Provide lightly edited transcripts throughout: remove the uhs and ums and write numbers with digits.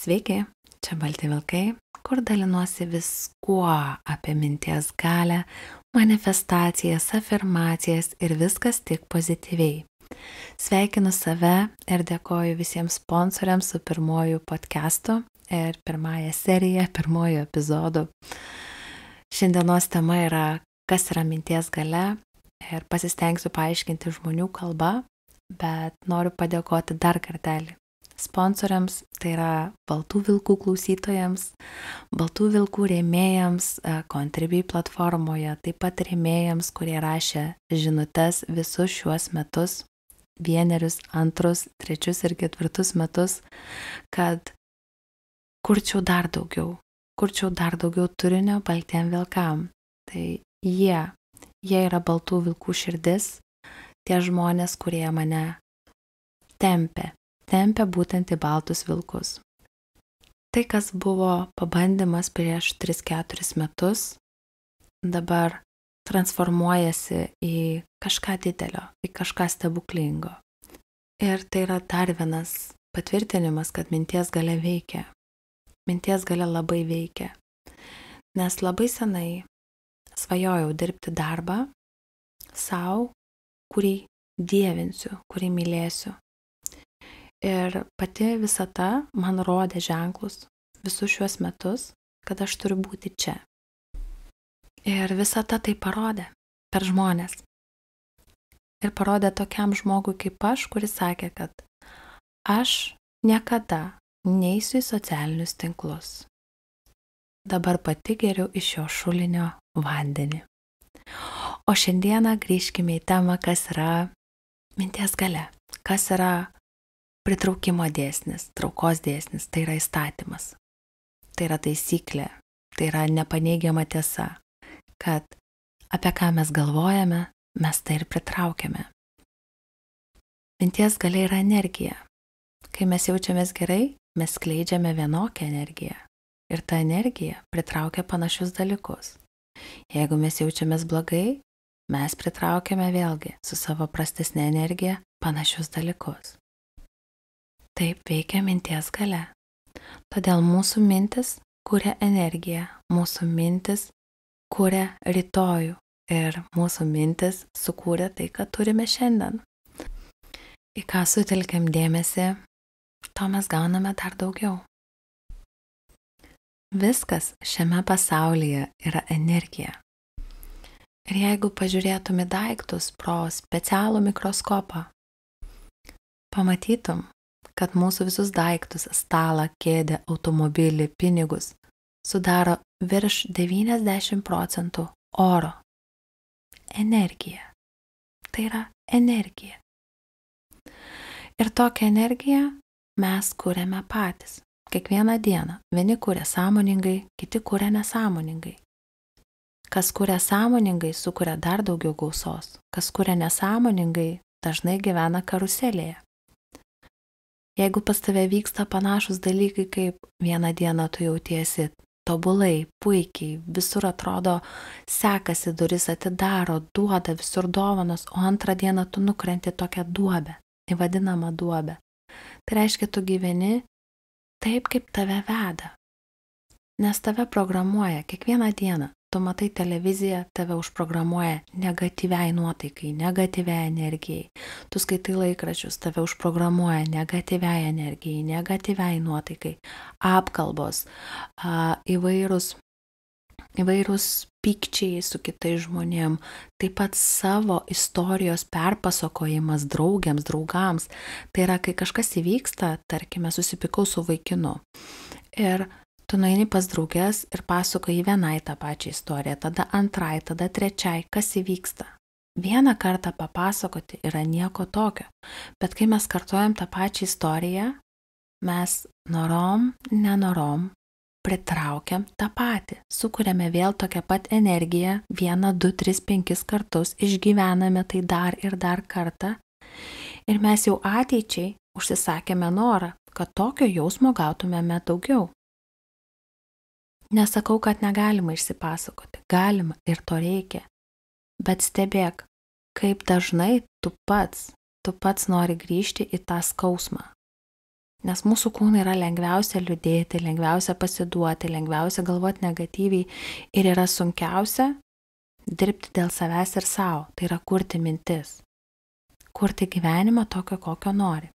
Sveiki, čia Balti vilkai, kur dalinuosi viskuo apie minties galią, manifestacijas, afirmacijas ir viskas tik pozityviai. Sveikinu save ir dėkoju visiems sponsoriams su pirmoju podcastu ir pirmąją seriją, pirmoju epizodu. Šiandienos tema yra, kas yra minties galia ir pasistengsiu paaiškinti žmonių kalbą, bet noriu padėkoti dar kartelį sponsoriams, tai yra Baltų vilkų klausytojams, Baltų vilkų rėmėjams Contribui platformoje, taip pat rėmėjams, kurie rašė žinutes visus šiuos metus, 1, 2, 3 ir 4 metus, kad kurčiau dar daugiau turinio baltiem vilkam. Tai jie yra Baltų vilkų širdis, tie žmonės, kurie mane tempia būtent į baltus vilkus. Tai, kas buvo pabandymas prieš 3-4 metus, dabar transformuojasi į kažką didelio, į kažką stebuklingo. Ir tai yra dar vienas patvirtinimas, kad minties galia veikia. Minties galia labai veikia. Nes labai senai svajojau dirbti darbą sau, kurį dievinsiu, kurį mylėsiu. Ir pati visata man rodė ženklus visus šiuos metus, kad aš turiu būti čia. Ir visata tai parodė per žmonės. Ir parodė tokiam žmogui kaip aš, kuris sakė, kad aš niekada neisiu į socialinius tinklus. Dabar pati geriu iš šio šulinio vandenį. O šiandieną grįžkime į temą, kas yra minties galia, kas yra pritraukimo dėsnis, traukos dėsnis, tai yra įstatymas, tai yra taisyklė, tai yra nepaneigiama tiesa, kad apie ką mes galvojame, mes tai ir pritraukiame. Minties galia yra energija. Kai mes jaučiamės gerai, mes skleidžiame vienokią energiją ir ta energija pritraukia panašius dalykus. Jeigu mes jaučiamės blogai, mes pritraukiame vėlgi su savo prastesnė energija panašius dalykus. Taip veikia minties galia. Todėl mūsų mintis kuria energiją, mūsų mintis kuria rytojų ir mūsų mintis sukūrė tai, ką turime šiandien. Į ką sutelkiam dėmesį, to mes gauname dar daugiau. Viskas šiame pasaulyje yra energija. Ir jeigu pažiūrėtum į daiktus pro specialų mikroskopą, pamatytum, kad mūsų visus daiktus, stalą, kėdę, automobilį, pinigus sudaro virš 90% oro. Energija. Tai yra energija. Ir tokią energiją mes kuriame patys. Kiekvieną dieną. Vieni kuria sąmoningai, kiti kuria nesąmoningai. Kas kuria sąmoningai, sukuria dar daugiau gausos. Kas kuria nesąmoningai, dažnai gyvena karuselėje. Jeigu pas tave vyksta panašus dalykai, kaip vieną dieną tu jautiesi tobulai, puikiai, visur atrodo sekasi, duris atidaro, duoda visur dovanos, o antrą dieną tu nukrenti tokią duobę, įvadinamą duobę. Tai reiškia, tu gyveni taip, kaip tave veda. Nes tave programuoja kiekvieną dieną. Tu matai televiziją, tave užprogramuoja negatyviai nuotaikai, negatyviai energijai. Tu skaitai laikraščius, tave užprogramuoja negatyviai energijai, negatyviai nuotaikai. Apkalbos, įvairūs pykčiai su kitais žmonėm, taip pat savo istorijos perpasakojimas draugiams, draugams. Tai yra, kai kažkas įvyksta, tarkime, susipykau su vaikinu. Ir tu nueini pas drauges ir pasakoji vienai tą pačią istoriją, tada antrai, tada trečiai, kas įvyksta. Vieną kartą papasakoti yra nieko tokio, bet kai mes kartojam tą pačią istoriją, mes norom, nenorom pritraukiam tą patį, sukuriame vėl tokią pat energiją, 1, 2, 3, 5 kartus, išgyvename tai dar ir dar kartą ir mes jau ateičiai užsisakėme norą, kad tokio jausmo gautumėme daugiau. Nesakau, kad negalima išsipasakoti, galima ir to reikia, bet stebėk, kaip dažnai tu pats nori grįžti į tą skausmą. Nes mūsų kūnai yra lengviausia liūdėti, lengviausia pasiduoti, lengviausia galvoti negatyviai ir yra sunkiausia dirbti dėl savęs ir savo. Tai yra kurti mintis. Kurti gyvenimą tokio, kokio nori.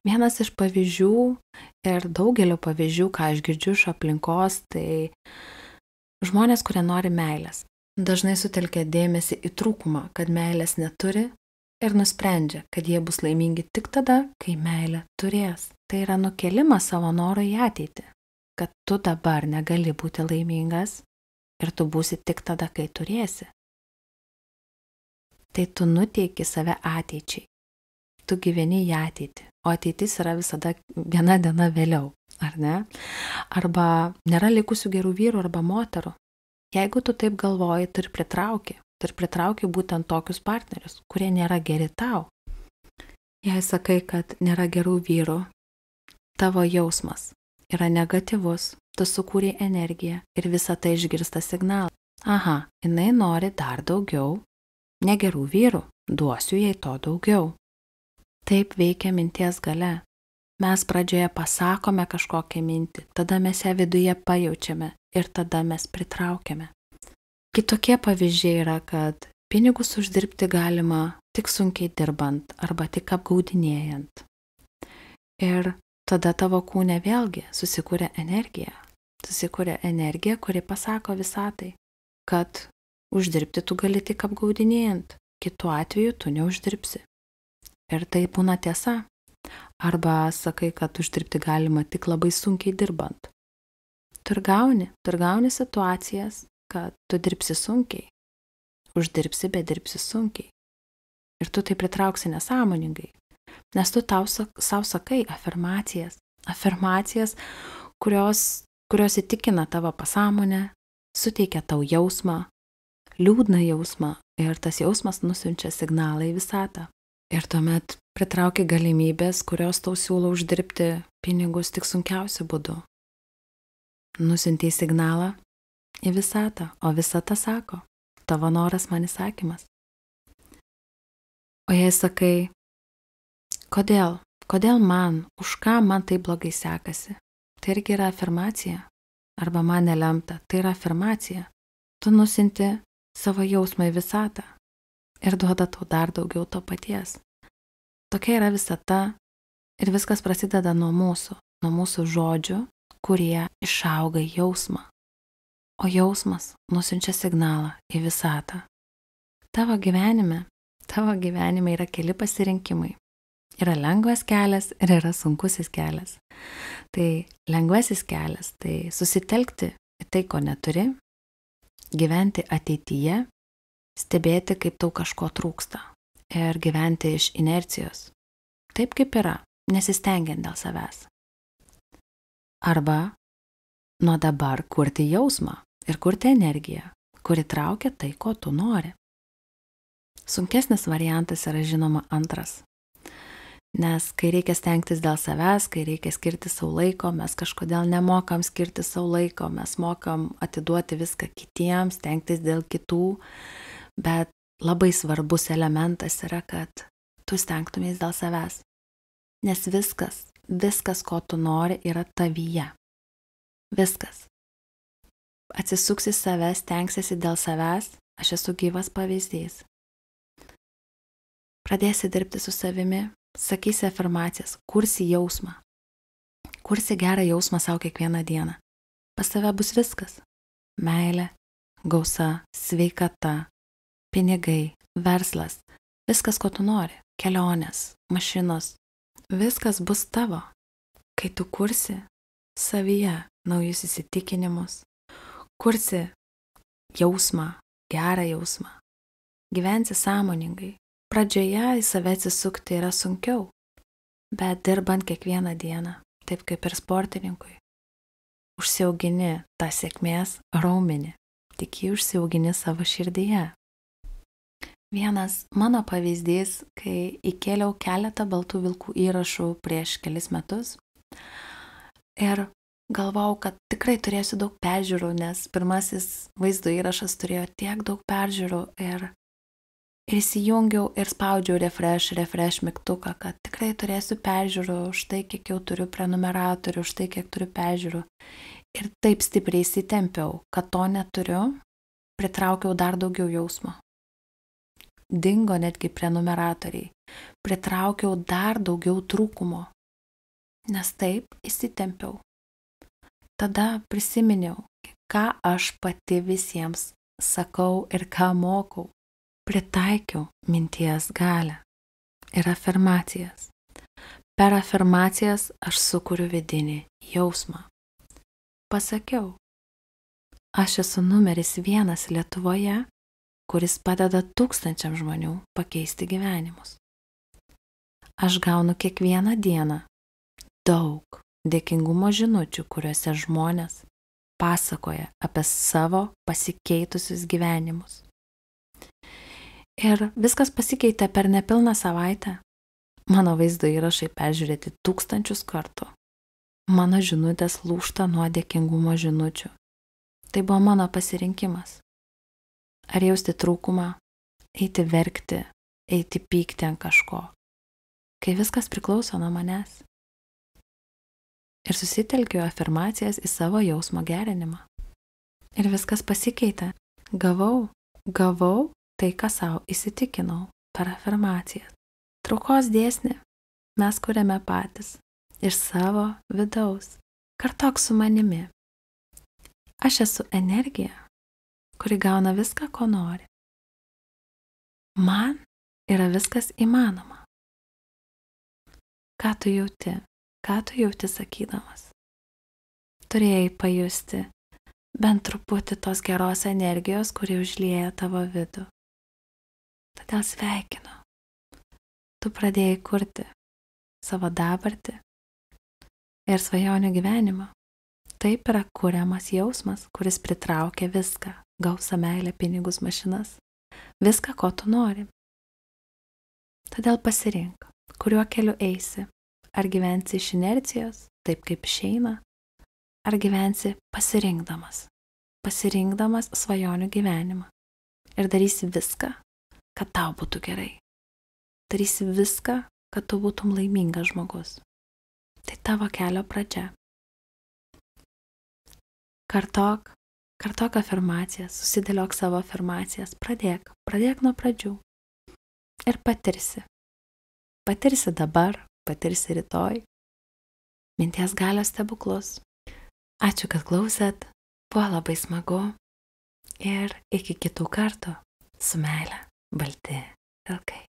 Vienas iš pavyzdžių ir daugelio pavyzdžių, ką aš girdžiu iš aplinkos, tai žmonės, kurie nori meilės. Dažnai sutelkia dėmesį į trūkumą, kad meilės neturi ir nusprendžia, kad jie bus laimingi tik tada, kai meilę turės. Tai yra nukėlimas savo noro į ateitį, kad tu dabar negali būti laimingas ir tu būsi tik tada, kai turėsi. Tai tu nuteiki save ateičiai. Tu gyveni į ateitį, o ateitis yra visada viena diena vėliau, ar ne? Arba nėra likusių gerų vyrų arba moterų. Jeigu tu taip galvoji, tu ir pritrauki būtent tokius partnerius, kurie nėra geri tau. Jei sakai, kad nėra gerų vyrų, tavo jausmas yra negatyvus, tu sukūrei energiją ir visą tai išgirsta signalą. Aha, jinai nori dar daugiau negerų vyrų, duosiu jai to daugiau. Taip veikia minties galia. Mes pradžioje pasakome kažkokią mintį, tada mes ją viduje pajaučiame ir tada mes pritraukiame. Kitokie pavyzdžiai yra, kad pinigus uždirbti galima tik sunkiai dirbant arba tik apgaudinėjant. Ir tada tavo kūne vėlgi susikūrė energija. Susikūrė energija, kuri pasako visatai, kad uždirbti tu gali tik apgaudinėjant, kitu atveju tu neuždirbsi. Ir tai būna tiesa. Arba sakai, kad uždirbti galima tik labai sunkiai dirbant. Tu ir gauni situacijas, kad tu dirbsi sunkiai, uždirbsi, bet dirbsi sunkiai. Ir tu tai pritrauksi nesąmoningai, nes tu sau sakai afirmacijas, kurios įtikina tavo pasąmonę, suteikia tau jausmą, liūdną jausmą ir tas jausmas nusiunčia signalą į visatą. Ir tuomet pritrauki galimybės, kurios tau siūlo uždirbti pinigus tik sunkiausiu būdu. Nusiuntei signalą į visatą, o visata sako, tavo noras man įsakymas. O jei sakai, kodėl man, už ką man taip blogai sekasi, tai irgi yra afirmacija, arba man nelemta, tai yra afirmacija. Tu nusiunti savo jausmą į visatą ir duoda tau dar daugiau to paties. Tokia yra visata ir viskas prasideda nuo mūsų žodžių, kurie išauga į jausmą. O jausmas nusiunčia signalą į visatą. Tavo gyvenime yra keli pasirinkimai. Yra lengvas kelias ir yra sunkusis kelias. Tai lengvasis kelias, tai susitelkti į tai, ko neturi, gyventi ateityje, stebėti, kaip tau kažko trūksta ir gyventi iš inercijos. Taip kaip yra, nesistengiant dėl savęs. Arba nuo dabar kurti jausmą ir kurti energiją, kuri traukia tai, ko tu nori. Sunkesnis variantas yra žinoma antras. Nes kai reikia stengtis dėl savęs, kai reikia skirti savo laiko, mes kažkodėl nemokam skirti savo laiko, mes mokam atiduoti viską kitiems, stengtis dėl kitų, bet labai svarbus elementas yra, kad tu stengtumės dėl savęs. Nes viskas, ko tu nori, yra tavyje. Viskas. Atsisuksi save, stengsiesi dėl savęs, aš esu gyvas pavyzdys. Pradėsi dirbti su savimi, sakysi afirmacijas, kursi jausmą. Kursi gerą jausmą savo kiekvieną dieną. Pas tave bus viskas. Meilė, gausa, sveikata, pinigai, verslas, viskas, ko tu nori, kelionės, mašinos, viskas bus tavo, kai tu kursi savyje naujus įsitikinimus, kursi jausmą, gerą jausmą, gyvensi sąmoningai. Pradžioje į save atsisukti yra sunkiau, bet dirbant kiekvieną dieną, taip kaip ir sportininkui, užsiaugini tą sėkmės raumenį, tik jį užsiaugini savo širdyje. Vienas mano pavyzdys, kai įkėliau keletą baltų vilkų įrašų prieš kelis metus ir galvojau, kad tikrai turėsiu daug peržiūrų, nes pirmasis vaizdo įrašas turėjo tiek daug peržiūrų ir Ir įsijungiau ir spaudžiau refresh mygtuką, kad tikrai turėsiu peržiūrų, už tai, kiek jau turiu prenumeratorių, už tai, kiek turiu peržiūrų. Ir taip stipriai įsitempiau, kad to neturiu, pritraukiau dar daugiau jausmo. Dingo netgi prenumeratoriai. Pritraukiau dar daugiau trūkumo, nes taip įsitempiau. Tada prisiminiau, ką aš pati visiems sakau ir ką mokau. Pritaikiau minties galią ir afirmacijas. Per afirmacijas aš sukuriu vidinį jausmą. Pasakiau, aš esu numeris 1 Lietuvoje, kuris padeda 1000 žmonių pakeisti gyvenimus. Aš gaunu kiekvieną dieną daug dėkingumo žinučių, kuriuose žmonės pasakoja apie savo pasikeitusius gyvenimus. Ir viskas pasikeitė per nepilną savaitę. Mano vaizdo įrašai peržiūrėti 1000 kartų. Mano žinutės lūžta nuo dėkingumo žinučių. Tai buvo mano pasirinkimas. Ar jausti trūkumą, eiti verkti, eiti pykti ant kažko, kai viskas priklauso nuo manęs. Ir susitelkiu afirmacijas į savo jausmo gerinimą. Ir viskas pasikeitė. Gavau tai, ką savo įsitikinau per afirmacijas. Traukos dėsnį mes kuriame patys iš savo vidaus. Kartok su manimi. Aš esu energija, kuri gauna viską, ko nori. Man yra viskas įmanoma. Ką tu jauti? Ką tu jauti sakydamas? Turėjai pajusti bent truputį tos geros energijos, kuri užlieja tavo vidų. Todėl sveikinu. Tu pradėjai kurti savo dabartį ir svajonių gyvenimą. Taip yra kuriamas jausmas, kuris pritraukia viską. Gausą, meilę, pinigus, mašinas. Viską, ko tu nori. Todėl pasirink, kuriuo keliu eisi. Ar gyvensi iš inercijos, taip kaip išeina, ar gyvensi pasirinkdamas svajonių gyvenimą. Ir darysi viską, kad tau būtų gerai. Darysi viską, kad tu būtum laimingas žmogus. Tai tavo kelio pradžia. Kartok afirmacijas, susidėliok savo afirmacijas, pradėk nuo pradžių. Ir patirsi. Patirsi dabar, patirsi rytoj. Minties galios stebuklus. Ačiū, kad klausėt, buvo labai smagu. Ir iki kitų kartų, su meile, balti vilkai.